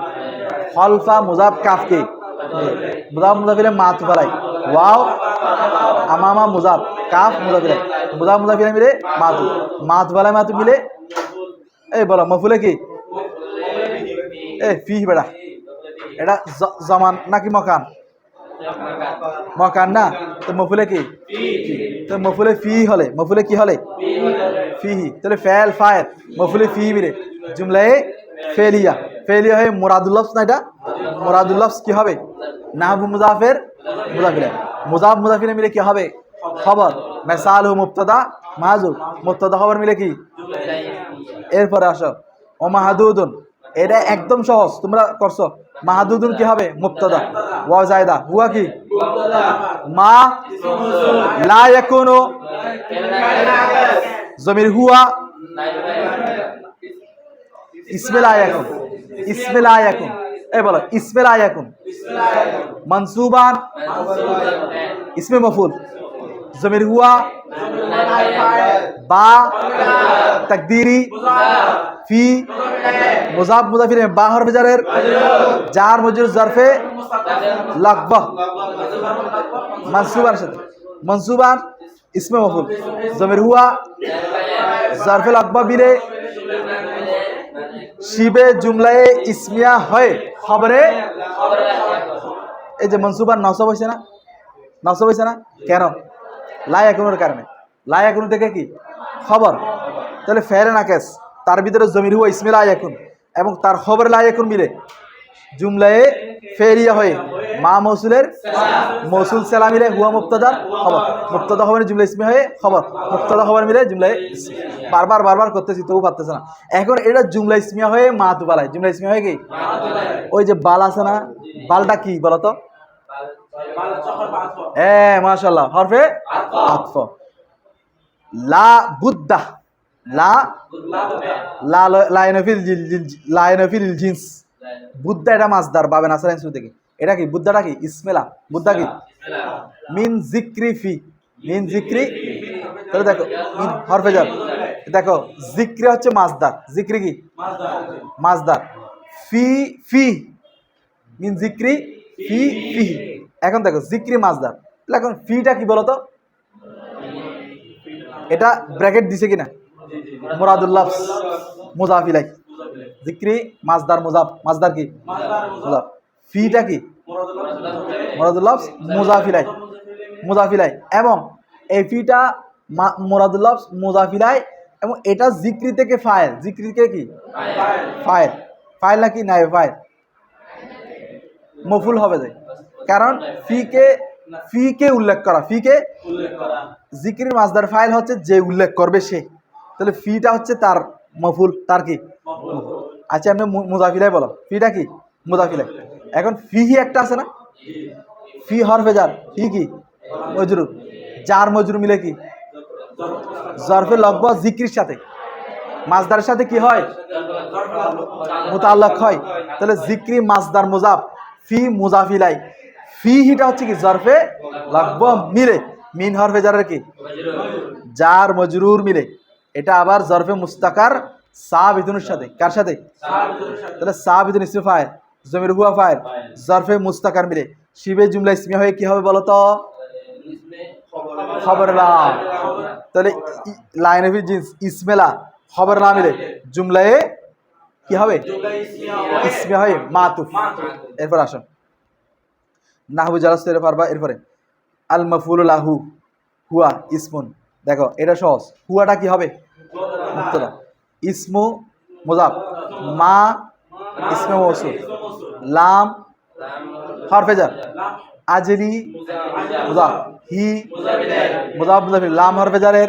খলফা মুযাফ কাফ কি? মুযাফ মুযাফ ইলাইহি মাতুফ আলাই, ওয়াও আমামা মুযাফ কাফ মুজাফ ইলাইহি, মুজাফ মুজাফ ইলাইহি মিলে মাতুফ, মাতুফ আলাই মাতুফ মিলে এই বলো মফুলে কি ফি বেড়া, এটা জমান নাকি মকান? মকান না, তো মফুলে কি? তো মফুলে ফি হলে মফুলে কি হলে? ফিহি। তাহলে ফেল ফায়েল মফুলে ফি মিলে জুমলায়ে ফেলিয়া, ফেলিয়া হয়ে মুরাদুল লফজ না, এটা মুরাদুল লফজ কি হবে? নাহবু মুজাফের মুজাফ ইলাইহি, মুজাফ মুজাফ ইলাইহি মিলে কি হবে? খবর। মিসাল হু মুবতাদা মাহজুব, মুবতাদা খবর মিলে কি? এরপরে আসো ও মাহাদুদুন, এটা একদম সহজ, তোমরা করছো। মাহাদুদুন কি হবে? মুবতাদা, ওয়া জায়দা, হুয়া কি? মা লা ইয়াকুনু, জমির হুয়া ইসমে লা ইয়াকুন, ইসমে লা ইয়াকুন, এই বলো ইসমে লা ইয়াকুন, মানসুবান ইসমে মফুল, জমির হুয়া বা তাকদীরি ফি মুজাফ মুজাফ ইলাইহি বা হরফ জারের জার মজরুর জারফে লাকবা মানসুবান সাথে, মানসুবান ইসমে মফুল, জমির হুয়া জারফে লাকবা মিলে শিবে জুমলায়ে ইসমিয়া হয় খবরে। এই যে মনসুবান নসব হয়েছে না, নসব হয়েছে না কেন? লা ইয়াকুনের কারণে। লা ইয়াকুন থেকে কি? খবর। তাহলে ফেরে নাকেস, তার ভিতরে জমির হুয়া ইসমে লা ইয়াকুন এবং তার খবর লা ইয়াকুন মিলে জুমলায়ে ফেরিয়া হয়ে মা মৌসুলের মৌসুল সেলা মিলে হুয়া মুবতাদার খবর, মুবতাদা খবরের জুমলা ইসমে হয়ে খবর, মুবতাদা খবর মিলে জুমলায়ে বারবার বারবার করতেছি তবু পারতেছে না। এখন এটা জুমলা ইসমিয়া হয়ে মাতুফ আলাই, জুমলা ইসমিয়া হয়ে কি? ওই যে বাল আছে না, বালটা কি বলতো? মাশাআল্লাহ, হরফে আতফ। লা বুদ্দা, লা লা লাইনফিল লাইনফিল জিন্স, বুদ্দা এটা মাসদার বাবে নাসরাইন শুরু থেকে, এটা কি? বুদ্দাটা কি? ইসমেলা, বুদ্দা কি? মিন জিক্রি ফি, মিন জিক্রি, তাহলে দেখো মিন হরফে জার, দেখো জিক্রি হচ্ছে মাসদার, জিক্রি কি? মাসদার। ফি ফি মিন জিক্রি ফি ফি, এখন দেখো জিক্রি মাসদার, এখন ফিটা কি বলতো? এটা ব্র্যাকেট দিছে কিনা? মুরাদুল লফজ মুজাফ ইলাইহি, জিক্রি মাসদার মুজাফ, মাসদার কি? মুজাফ। ফিটা কি? মুরাদুল লফজ মুজাফ ইলাইহি, মুজাফ ইলাইহি, এবং এই ফিটা মুরাদুল লফজ মুজাফ ইলাইহি এবং এটা জিক্রি থেকে ফাইল, জিক্রি থেকে কি? ফাইল। ফাইল নাকি নাইব ফাইল? মফুল হবে যায়, কারণ ফিকে উল্লেখ করা, ফিকে জিক্রির মাসদার ফাইল হচ্ছে যে উল্লেখ করবে সে, তাহলে ফিটা হচ্ছে তার মফুল, তার কি? আচ্ছা আপনি মুজাফ ইলাইহি বলো, ফিটা কি? মুজাফ ইলাইহি। এখন ফিহি একটা আছে না, ফি হরফে জার, ফি কি? মজরুর, জার মজরুর মিলে কি? জরফে লকবা জিক্রির সাথে মাসদারের সাথে কি হয়? মুতাআল্লাক হয়। তাহলে জিক্রি মাসদার মুজাফ, ফি মুজাফ ইলাইহি, ফি হিটা হচ্ছে কি? জরফে লকবা মিলে মিন হরফে জারের কি? জার মজরুর মিলে, এটা আবার জরফে মুস্তাকার সাবিতুনের সাথে, কার সাথে? তাহলে সাবিতুন ইসমে ফাইল, জমির হুয়া ফাইল, জরফে মুস্তাকার মিলে শিবে জুমলা ইসমিয়া হয়ে কি হবে বলো তো? খবর লা। তাহলে লাইন জিন্স ইসমেলা খবর না মিলে জুমলায়ে কি হবে? ইসমিয়া হয়ে মাতুফ। এরপর আসো নাহবু জালাস তেরে পারবা। এরপরে আল মাফউলু লাহু হুয়া ইসমুন, দেখো এটা সহজ, হুয়াটা কি হবে? মুবতাদা, ইসমু মুজাফ, মা ইসমে মৌসুল, লাম হরফে জার, আজলি মুজাফ, হি মুজাফ মুজাফ, লাম হরফে জারের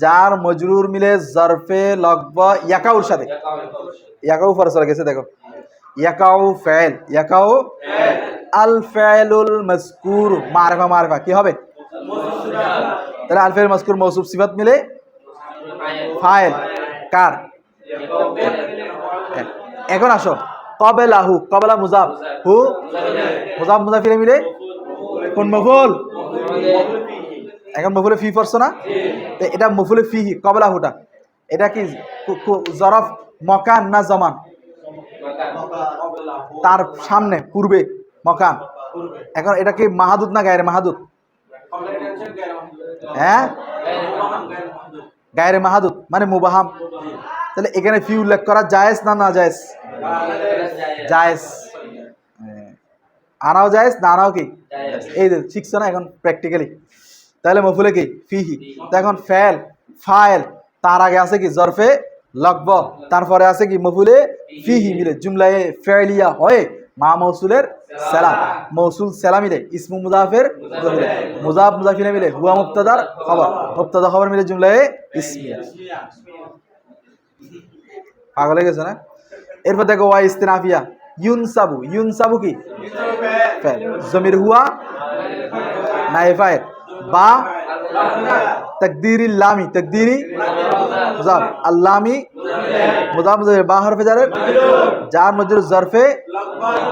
জার মজরুর মিলে জরফে লকবা ইয়াকাউর সাথে, ইয়াকাউ ফরজ চলে গেছে, দেখো ইয়াকাউ ফাইল, ইয়াকাউ আল ফাইলুল মাযকুর মারফা, মারফা কি হবে? তাহলে আল ফাইল মাযকুর মৌসুফ সিফাত মিলে ফাইল কার? এখন আসো কবেলাহু, কবেলা মুজাফ, হু মুজাফ মুজাফ ইলাইহি মিলে কোন মফুল? এখন মফুলে ফি পড়ছো না, এটা মফুলে ফি কবেলাহুটা, এটা কি জরফ মকান না জমান? তার সামনে পূর্বে মকান। এখন এটা কি মাহাদুদ না গায়রে মাহাদুদ? হ্যাঁ, গায়রে মাহাদুদ মানে মুবাহাম। তাহলে এখানে ফি উল্লেখ করা জায়েজ না না জায়েজ? জায়েজ। আনাও জায়েজ, না আনাও কি? এই যে শিখছো না এখন প্র্যাকটিক্যালি। তাহলে মফুলে কি? ফিহি। তো এখন ফেল ফাইল তার আগে আছে কি? জরফে লগব, তারপরে আছে কি? মফুলে ফিহি মিলে জুমলায়ে ফেলিয়া হয় মা মৌসুলের সেলা, মৌসুল সেলা মিলে ইসমু মুজাফের মুজাফ মুজাফিলে মিলে হুয়া মুবতাদার খবর, মুবতাদা খবর মিলে জুমলায়ে ইসমিয়া। পাগল হয়ে গেছে না? এরপর দেখো ওয়া ইস্তিনাফিয়া ইউনসাবু, ইউনসাবু কি? ফেল, জমির হুয়া নায়ে ফাইল, বা তাকদীরিল লামি, তাকদীরি মুজাফ, আল্লামি মুজাফ মুজাফির, বা হরফে জারের জার মজরুর জরফে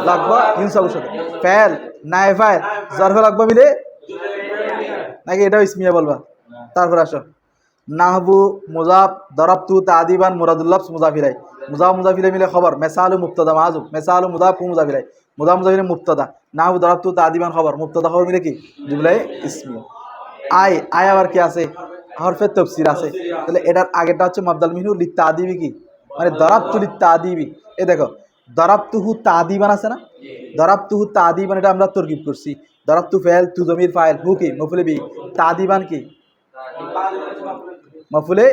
লাগবা ইউনসাবুর সাথে। ফেল নায়ে ফাইল জরফে লাগবা মিলে নাকি এটাও ইসমিয়া বলবা? তারপর আসো নাহবু মুজাফ দরাবতু তাদিবান মুরাদুল লফজ মুজাফিরাই, মুজাফ মুজাফিলে মিলে খবর মেসালু মুবতাদা মাযুফ, মেসালু মুজাফ মুজাফিরাই, মুজাফ মুজাফিলে মুবতাদা, নাহবু দরাবতু তাদিবান খবর, মুবতাদা খবর মিলে কি? জুমলায়ে ইসমিয়া। আই আই আবার কি আছে? হরফে তাফসীর আছে। তাহলে এটার আগেটা হচ্ছে মাবদাল মিনহু লিতাদিবি কি? মানে দরাবতু লিতাদিবি। এই দেখো দরাবতুহু তাদিবান আছে না? দরাবতুহু তাদিবান এটা আমরা তরকিব করছি। দরাবতু ফাইল, তু জমির ফাইল, হু কি? মফুলে বি, তাদিবান কি? মফুলে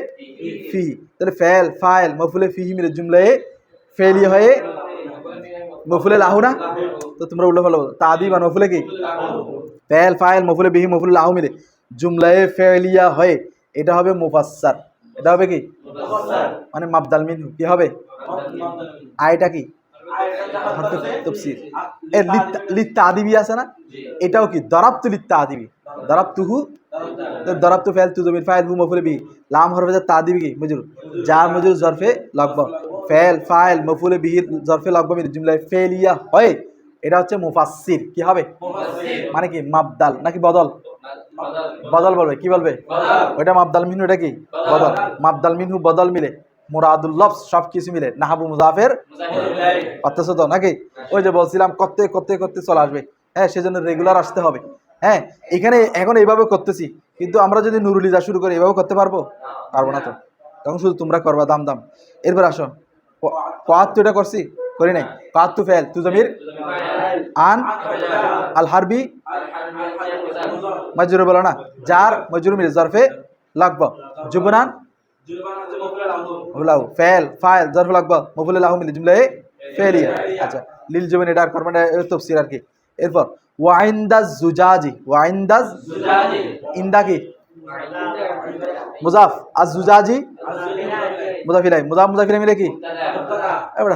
ফিহি। তাহলে ফেল ফাইল মফুলে ফিহি মিলে জুমলায়ে ফেলি হয়ে মফুলে লাহু না? তো তোমরা উল্টো ফলো তাদিবান মফুলে কি? ফেল ফাইল মফুলে বিহি মফুলে লাহু মিলে জুমলায়ে ফেলিয়া হয়ে এটা হবে মুফাসসার। এটা হবে কি? মানে মাবদাল মিনহু কি হবে? আয়টা কি? তাফসীর। এ লিতাদিবি আছে না? এটাও কি? দরাবতু লিতাদিবি, দরাবতুহু দরাবতু ফাইল তু জমির ফাইল হু মফুলে বি লাম হরফে তাদিবি কি? মজরুর, জার মজরুর জরফে লাগবা, ফেল ফাইল মফুলে বিহি জরফে লাগবা মিলে জুমলায়ে ফেলিয়া হয় এটা হচ্ছে মুফাসসির। কি হবে? মানে কি? মাবদাল নাকি বদল? বদল বলবে। কি বলবে? ওইটা মাবদাল মিনহু, এটা কি? বদল। মাবদাল মিনহু বদল মিলে মুরাদুল লফজ সব কিছু মিলে নাহাবু মুজাফের পারতেছো তো নাকি? ওই যে বলছিলাম করতে করতে করতে চলে আসবে। হ্যাঁ, সেজন্য রেগুলার আসতে হবে। হ্যাঁ, এখানে এখন এইভাবে করতেছি, কিন্তু আমরা যদি নুরুল ইজা শুরু করি এইভাবে করতে পারবো? পারবো না তো, তখন শুধু তোমরা করবা দাম দাম। এরপর আসো কাতু, এটা করছি করি নাই? কাতু ফেল তু জমির আন আল হারবি মজরুর বলো না, জার মজরুর মিলে জরফে লাগবা, জুবনান লাহু, ফেল ফাইল জরফে লাগবা মফুলে লাহু মিলে জুমলায়ে ফেলিয়া। আচ্ছা লিল জুবান এটা করবে না, তাফসীর আর কি। এরপর ওয়াইন্দাজ জুজাজি, ওয়াইন্দাজ ইন্দা কি? মুজাফ, আজ জুজাজি মুজাফিলাই, মুজাফ মুজাফিলাই মিলে কি? এবার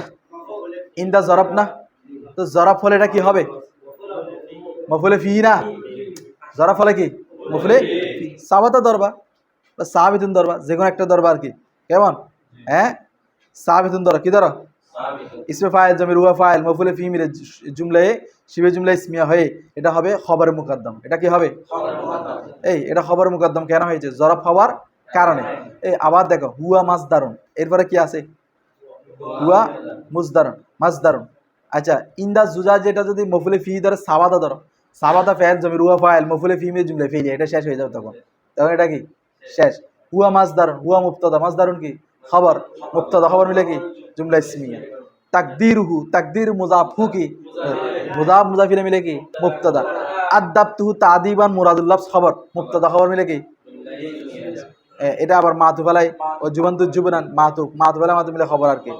ইন্দা জরাব না? তো জরাব হলে এটা কি হবে? মফুলে ফি না? জরাব হলে কি? মফুলে সাবাতা দরবা বা সাবিতুন দরবা, যে কোনো একটা দরবা আর কি। কেমন? হ্যাঁ, সাবিতুন দরবা কি ধরো? ইসমে ফাইল জমির হুয়া ফাইল মফুলে ফি মিলে জুমলায়ে শিবে জুমলা ইসমিয়া হয়ে এটা হবে খবর মুকদ্দম। এটা কি হবে? এই এটা খবর মুকদ্দম কেন হয়েছে? জরাব হওয়ার কারণে। এই আবার দেখো হুয়া মাসদারুন, এরপরে কি আছে? হুয়া মুসদারুন, মাসদারুন। আচ্ছা ইন্দা জুজা, যেটা যদি মফুলে ফি ধরো সাবাদা ধরো, সাবাদা ফাইল জমির হুয়া ফাইল মফুলে ফি মিলে জুমলা ফেলিয়া, এটা শেষ হয়ে যাবে তখন। তখন এটা কি? শেষ। হুয়া মাসদারুন, হুয়া মুবতাদা, মাসদারুন কি? খবর, মুবতাদা খবর মিলে কি? জুমলা ইসমিয়া। তাকদীরুহু, তাকদীর মুজাফ, হু কি? মুজাফ মুজাফিলে মিলে কি? মুবতাদা। আদাবতুহু তাদিবান মুরাদুল লফজ খবর, মুবতাদা খবর মিলে কি? এটা আবার মাতুফালাই ও জুবান্তু জুবনান মাতুফ, মাতুফালাই মাতুফ মিলে খবর আর কি।